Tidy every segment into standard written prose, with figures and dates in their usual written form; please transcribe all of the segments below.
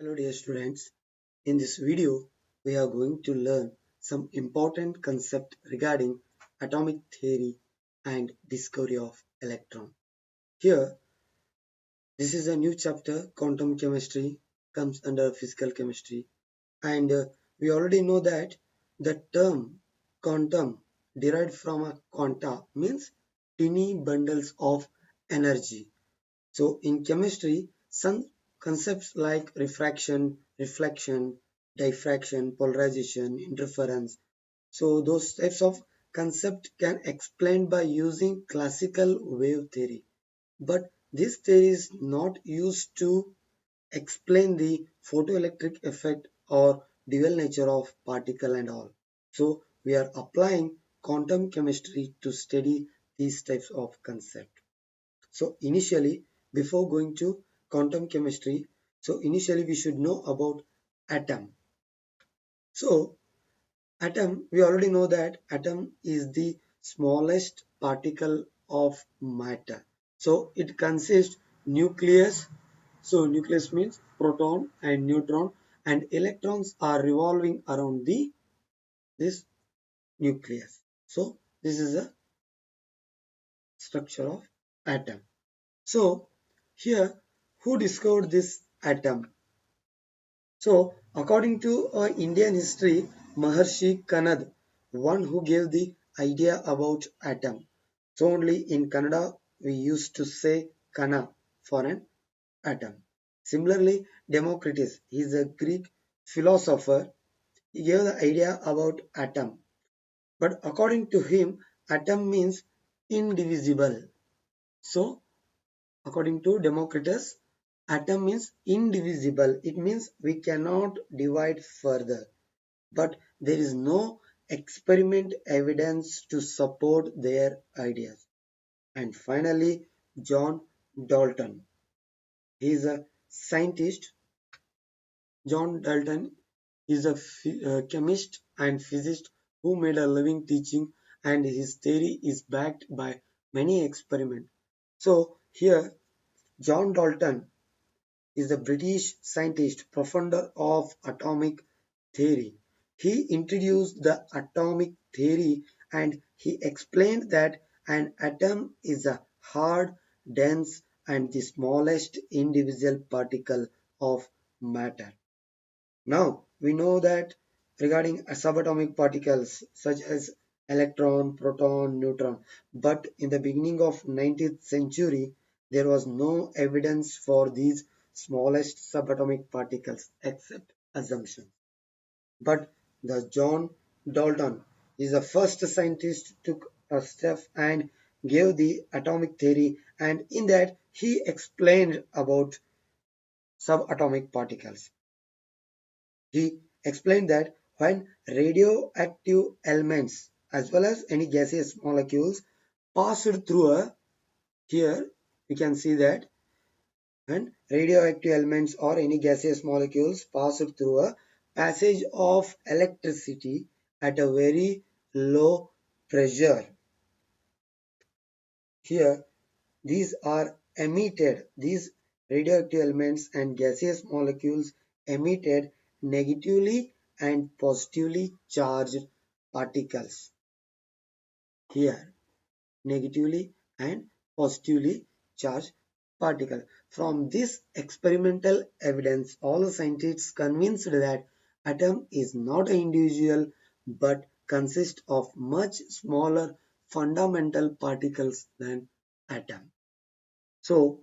Hello dear students, in this video we are going to learn some important concept regarding atomic theory and discovery of electron. Here, this is a new chapter, quantum chemistry comes under physical chemistry, and we already know that the term quantum derived from a quanta means tiny bundles of energy. So in chemistry, some concepts like refraction, reflection, diffraction, polarization, interference. So those types of concept can explain by using classical wave theory. But this theory is not used to explain the photoelectric effect or dual nature of particle and all. So we are applying quantum chemistry to study these types of concept. So initially, before going to quantum chemistry, so initially we should know about atom. So atom, we already know that atom is the smallest particle of matter. So it consists nucleus. So nucleus means proton and neutron, and electrons are revolving around the this nucleus. So this is a structure of atom. So here, who discovered this atom? So according to Indian history, Maharshi Kanad, one who gave the idea about atom. So only in Kannada we used to say Kana for an atom. Similarly, Democritus, he is a Greek philosopher. He gave the idea about atom. But according to him, atom means indivisible. So according to Democritus, atom means indivisible. It means we cannot divide further. But there is no experiment evidence to support their ideas. And finally, John Dalton. He is a scientist. John Dalton is a chemist and physicist who made a living teaching, and his theory is backed by many experiments. So here, John Dalton is a British scientist, profounder of atomic theory. He introduced the atomic theory and he explained that an atom is a hard, dense, and the smallest individual particle of matter. Now we know that regarding subatomic particles such as electron, proton, neutron, but in the beginning of 19th century there was no evidence for these smallest subatomic particles except assumption. But the John Dalton is the first scientist took a step and gave the atomic theory, and in that he explained about subatomic particles. He explained that when radioactive elements as well as any gaseous molecules passed through a, here we can see that when radioactive elements or any gaseous molecules passed through a passage of electricity at a very low pressure, here these are emitted, these radioactive elements and gaseous molecules emitted negatively and positively charged particles. Here, negatively and positively charged particle. From this experimental evidence, all the scientists convinced that atom is not an individual but consists of much smaller fundamental particles than atom. So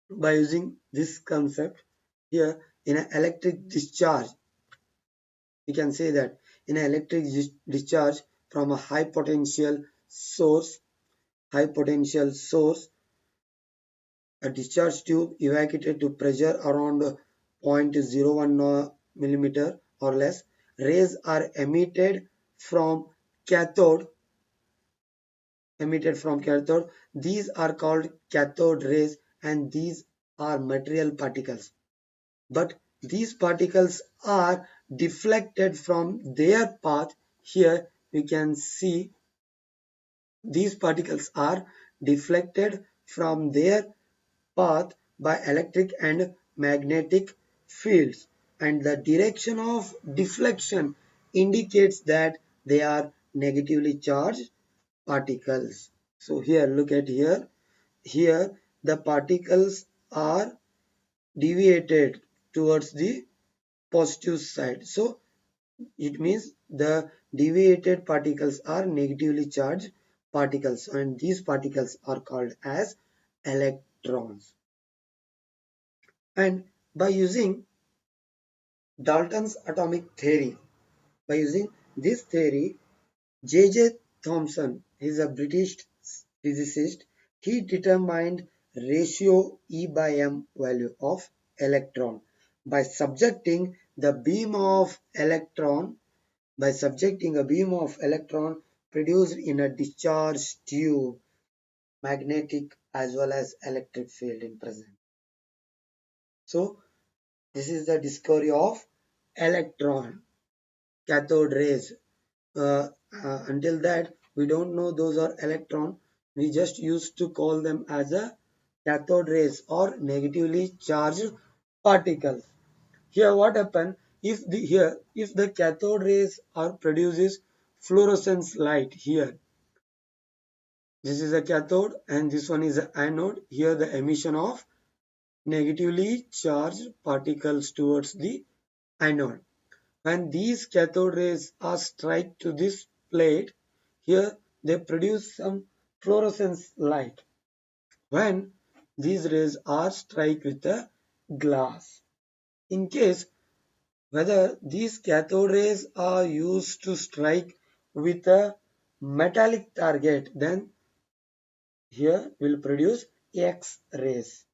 by using this concept here in an electric discharge, we can say that in an electric discharge from a high potential source, a discharge tube evacuated to pressure around 0.01 millimeter or less, rays are cathode emitted from cathode. These are called cathode rays and these are material particles. But these particles are deflected from their path. Here we can see these particles are deflected from their path by electric and magnetic fields, and the direction of deflection indicates that they are negatively charged particles. So here, look at here. Here, the particles are deviated towards the positive side. So it means the deviated particles are negatively charged particles, and these particles are called as electrons. And by using Dalton's atomic theory, by using this theory, J.J. Thomson is a British physicist. He determined ratio E by M value of electron by subjecting the beam of electron by subjecting a beam of electron produced in a discharge tube magnetic as well as electric field in present. So this is the discovery of electron cathode rays. Until that, we don't know those are electron. We just used to call them as a cathode rays or negatively charged particles. Here, what happen if the cathode rays are produces fluorescence light here. This is a cathode and this one is an anode. Here, the emission of negatively charged particles towards the anode. When these cathode rays are strike to this plate, here they produce some fluorescence light. When these rays are strike with the glass, in case whether these cathode rays are used to strike with a metallic target, then here will produce X rays.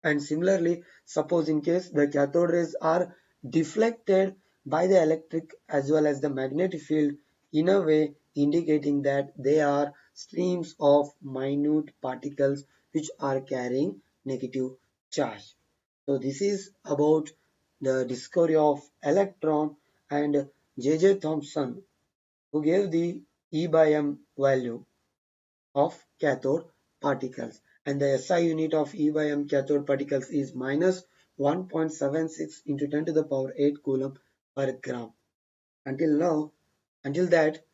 And similarly, suppose in case the cathode rays are deflected by the electric as well as the magnetic field in a way indicating that they are streams of minute particles which are carrying negative charge. So this is about the discovery of electron and J.J. Thomson who gave the E by M value of cathode particles, and the SI unit of E by M cathode particles is minus 1.76 into 10 to the power 8 coulomb per gram. Until now, until that,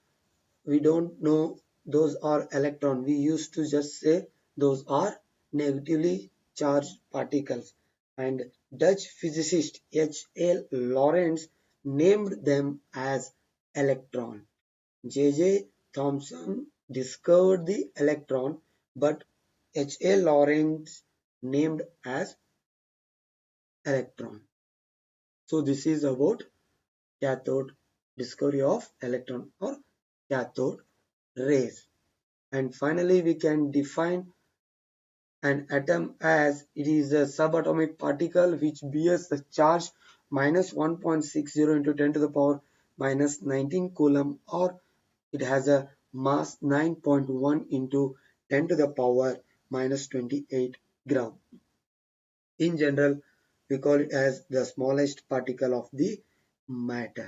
we don't know those are electron. We used to just say those are negatively charged particles. And Dutch physicist H.L. Lorentz named them as electron. J.J. Thomson discovered the electron, but H.A. Lorentz named as electron. So this is about cathode discovery of electron or cathode rays. And finally, we can define an atom as it is a subatomic particle which bears the charge minus 1.60 into 10 to the power minus 19 coulomb, or it has a mass 9.1 into 10 to the power minus 28 gram. In general, we call it as the smallest particle of the matter.